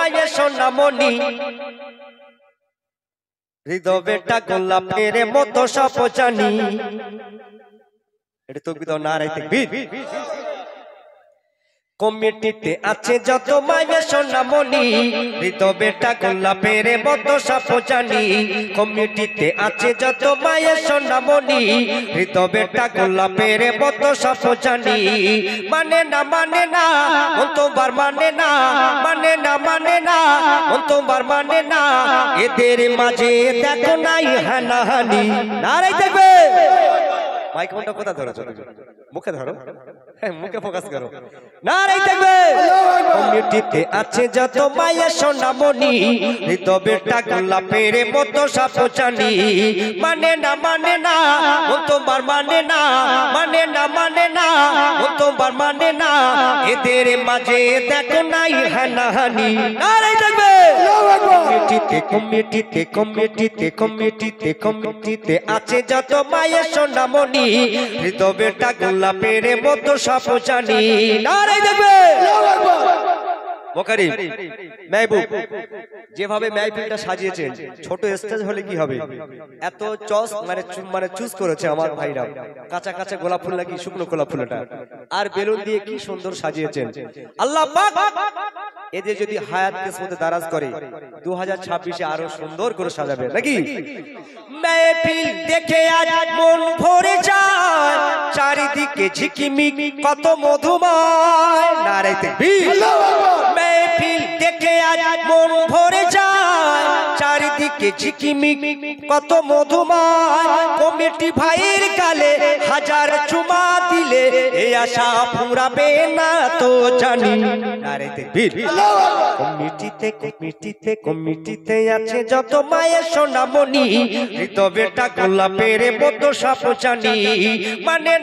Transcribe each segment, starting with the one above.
মায়ের সোনামণি হৃদয় বেটা গোলাপের মতো সব জানি। এটা তাকবীর দাও, নারায়ে তাকবীর। কমিটিতে আছে যত মায়ের সোনামণি হৃদয় বেটা গোলাপের মতো সব জানি। কমিটিতে আছে যত মায়ের সোনামণি হৃদয় বেটা গোলাপের মতো সব জানি। মানে না অন্তবার মানে না অন্তবার মানে না এদের মাঝে দেখো নাই হানাহানি। নারায়ে তাকবীর। মাইক ফোনটা কোথা ধরেছো? মুখে ধরো, মুখে ফোকাস করো। নারায়ে তাকবীর। কমিটিতে আছে যত মায়ের সোনামণি হৃদয় বেটা গোলাপের মতো সব জানি। মানে না অন্তবার মানে না অন্তবার মানে না এদের মাঝে দেখো নাই হানাহানি। নারায়ে তাকবীর। কমিটিতে আছে যত মায়ের সোনামণি হৃদয় বেটা গোলাপের মতো সব জানি। নারায়ে তাকবীর। মুকারিম মেহবুব যেভাবে মেহফিলটা সাজিয়েছেন, ছোট স্টেজ হলে কি হবে, এত চস মানে চুজ করেছে আমার ভাইরা। কাঁচা কাঁচা গোলাপ ফুল নাকি শুকনো গোলাপ ফুলটা আর বেলুন দিয়ে কি সুন্দর সাজিয়েছেন। আল্লাহ পাক এদের যদি হায়াত কিসমতে দারাজ করে 2026-এ আরো সুন্দর করে সাজাবে নাকি। মেহফিল দেখে আজ মন ভরে যায়, চারিদিকে ঝিকিমিক কত মধুময়। নারায়ে তাকবীর। মেহফিল দেখে আজ মন ভরে যায়, চারিদিকে ঝিকিমিক কত মধুময়। কমিটি ভাইয়ের গালে হাজার চুমা দিলে এই আশা ফুরাবে না তো জানি। নারায়ে তাকবীর। কমিটিতে আছে যত মায়ের সোনামণি হৃদয় বেটা গোলাপের মতো সব জানি। মানে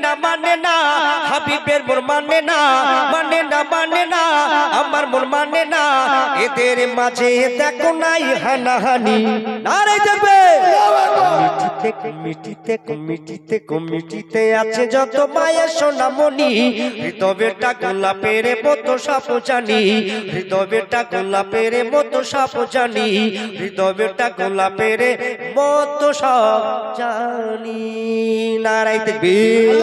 না হাবিবের মোর মানে না আমার মোর মানে না এদের মাঝে দেখো নাই হানাহানি। নারায়ে তাকবীর। কমিটিতে আছে যত মায়ের সোনামণি হৃদয় বেটা গোলাপের মতো সব জানি। হৃদয় বেটা গোলাপের মতো সব জানি। হৃদয় বেটা গোলাপের মতো সব জানি। নারায়ে তাকবীর।